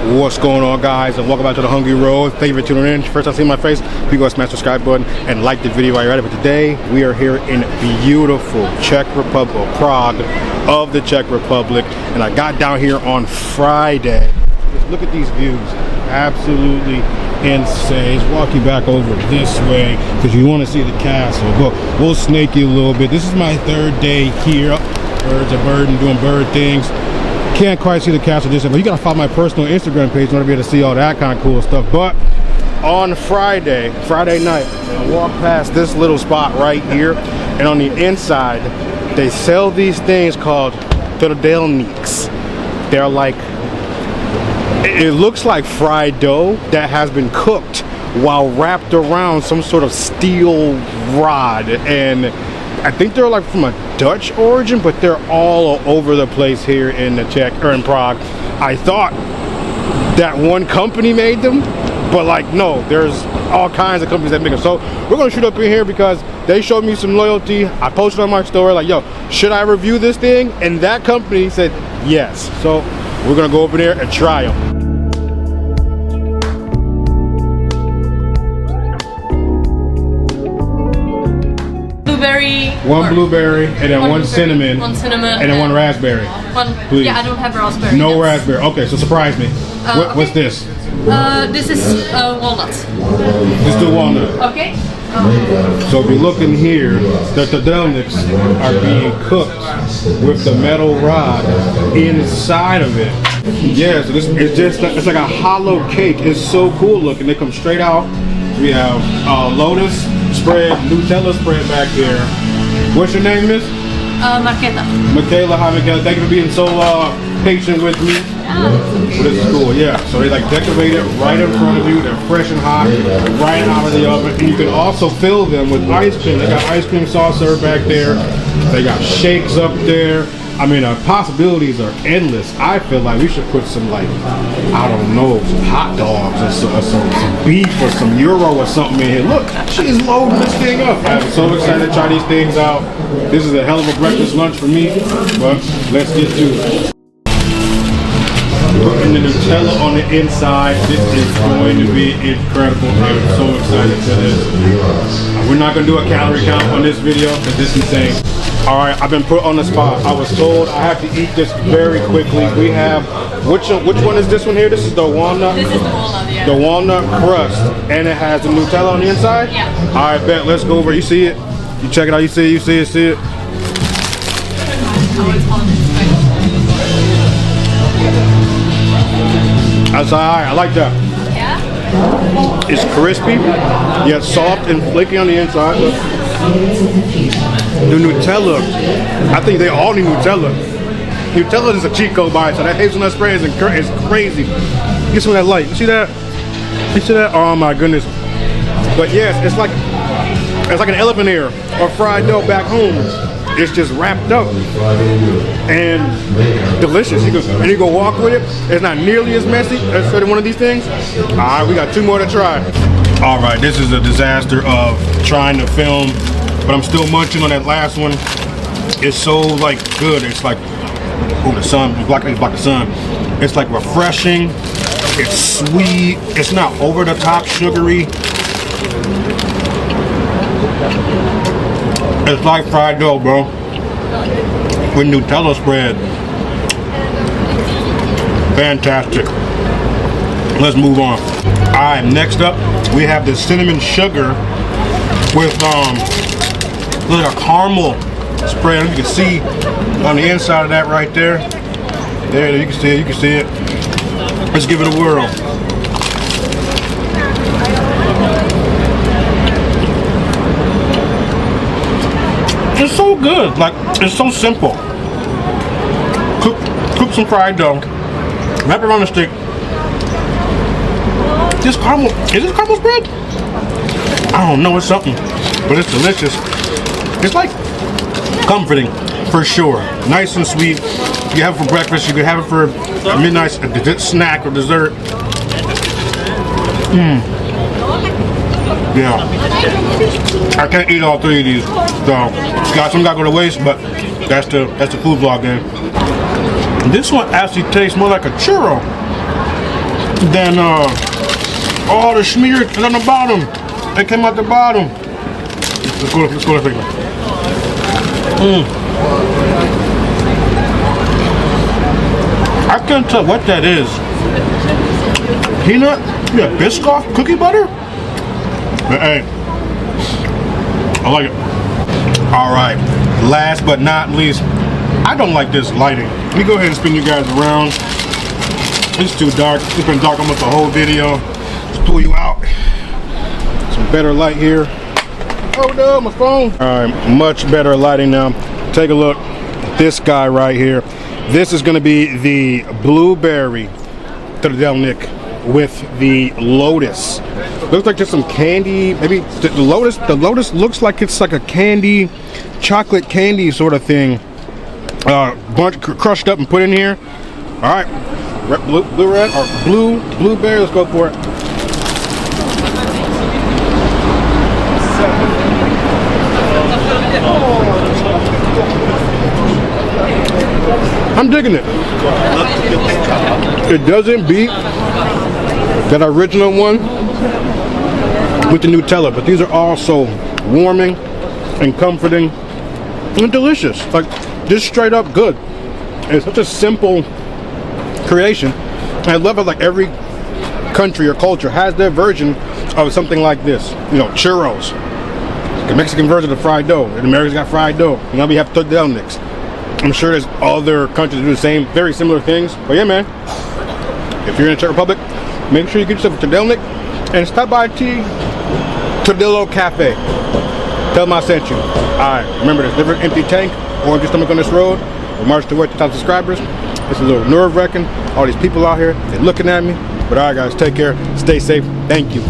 What's going on, guys, and welcome back to the Hungry Road. Thank you for tuning in. First time seeing my face, please go smash the subscribe button and like the video while you're at it. But today we are here in beautiful Czech Republic, Prague of the Czech Republic, and I got down here on Friday. Just look at these views, absolutely insane. Let's walk you back over this way because you want to see the castle, but we'll snake you a little bit. This is my third day here. Birds are birding, doing bird things. Can't quite see the castle just yet, but you gotta follow my personal Instagram page in order to be able to see all that kind of cool stuff. But on Friday night, I walked past this little spot right here, and on the inside they sell these things called Trdelníks. They're like, it looks like fried dough that has been cooked while wrapped around some sort of steel rod, and I think they're like from a Dutch origin, but they're all over the place here in the Czech, or in Prague. I thought that one company made them, but like, no, there's all kinds of companies that make them. So we're gonna shoot up in here because they showed me some loyalty. I posted on my story like, yo, should I review this thing? And that company said yes. So we're gonna go over there and try them. One blueberry, and then one cinnamon, and then one raspberry. Please. Yeah, I don't have raspberry. No raspberry. Okay, so surprise me. What's this? This is walnut. Just do walnut. Okay. So if you look in here, the Trdelníks are being cooked with the metal rod inside of it. Yeah, so this is it's like a hollow cake. It's so cool looking. They come straight out. We have lotus spread, Nutella spread back here. What's your name, Miss? Marketa. Michaela, hi Michaela. Thank you for being so patient with me. Well, this is cool, yeah. So they like decorate it right in front of you. They're fresh and hot, right out of the oven. And you can also fill them with ice cream. They got ice cream sauce served back there. They got shakes up there. I mean, possibilities are endless. I feel like we should put some, like, I don't know, some hot dogs or some beef or some gyro or something in here. Look, she's loading this thing up. I'm so excited to try these things out. This is a hell of a breakfast lunch for me, but let's get to it. Putting the Nutella on the inside. This is going to be incredible. I'm so excited for this. We're not going to do a calorie count on this video because this is insane. All right, I've been put on the spot. I was told I have to eat this very quickly. We have, which one is this one here? This is the walnut? This is the walnut, yeah. The walnut crust, and it has the Nutella on the inside? Yeah. All right, bet, let's go over. You see it? You check it out, you see it? That's all right, I like that. Yeah? It's crispy, yet soft and flaky on the inside. Look. The Nutella, I think they all need Nutella. Nutella is a cheat code by it, so that hazelnut spray is crazy. Get some of that light. You see that? You see that? Oh my goodness. But yes, it's like an elephant ear or fried dough back home. It's just wrapped up and delicious. You go walk with it. It's not nearly as messy as one of these things. All right, we got two more to try. All right, this is a disaster of trying to film, but I'm still munching on that last one. It's so like good. It's like, oh, the sun. It's block the sun. It's like refreshing. It's sweet. It's not over the top sugary. It's like fried dough, bro, with Nutella spread. Fantastic. Let's move on. All right, next up we have the cinnamon sugar with like a caramel spread. You can see on the inside of that right there. There, you can see it. You can see it. Let's give it a whirl. It's so good. Like, it's so simple. Cook some fried dough. Wrap it around the stick. This caramel, is this caramel spread? I don't know, it's something, but it's delicious. It's like comforting, for sure. Nice and sweet. You can have it for breakfast, you can have it for a midnight snack or dessert. Yeah. I can't eat all three of these, so some got to go to waste, but that's the food vlog then. This one actually tastes more like a churro. Then all the smear is on the bottom. It came out the bottom. Let's go this way. I can't tell what that is. Peanut? Yeah, Biscoff cookie butter? But hey, I like it. Alright, last but not least, I don't like this lighting. Let me go ahead and spin you guys around. It's too dark. It's been dark almost the whole video. Let's pull you out. Some better light here. Oh no, my phone. Alright, much better lighting now. Take a look. This guy right here. This is going to be the blueberry Trdelník with the lotus. Looks like just some candy. Maybe the lotus looks like it's like a candy, chocolate candy sort of thing. Bunch crushed up and put in here. All right, blueberry. Let's go for it. I'm digging it. It doesn't beat that original one with the Nutella, but these are all so warming and comforting and delicious. Like, just straight up good. It's such a simple creation. I love it. Like, every country or culture has their version of something like this. You know, churros, the Mexican version of fried dough. In America's got fried dough. And now we have Trdelníks. I'm sure there's other countries that do the same, very similar things. But yeah, man, if you're in the Czech Republic, make sure you get yourself a Trdelník and stop by Trdlokafe. Tell them I sent you. Alright, remember, there's never an empty tank or empty stomach on this road. We're marching toward 2,000 subscribers. It's a little nerve-wracking. All these people out here, they're looking at me. But alright, guys, take care. Stay safe. Thank you.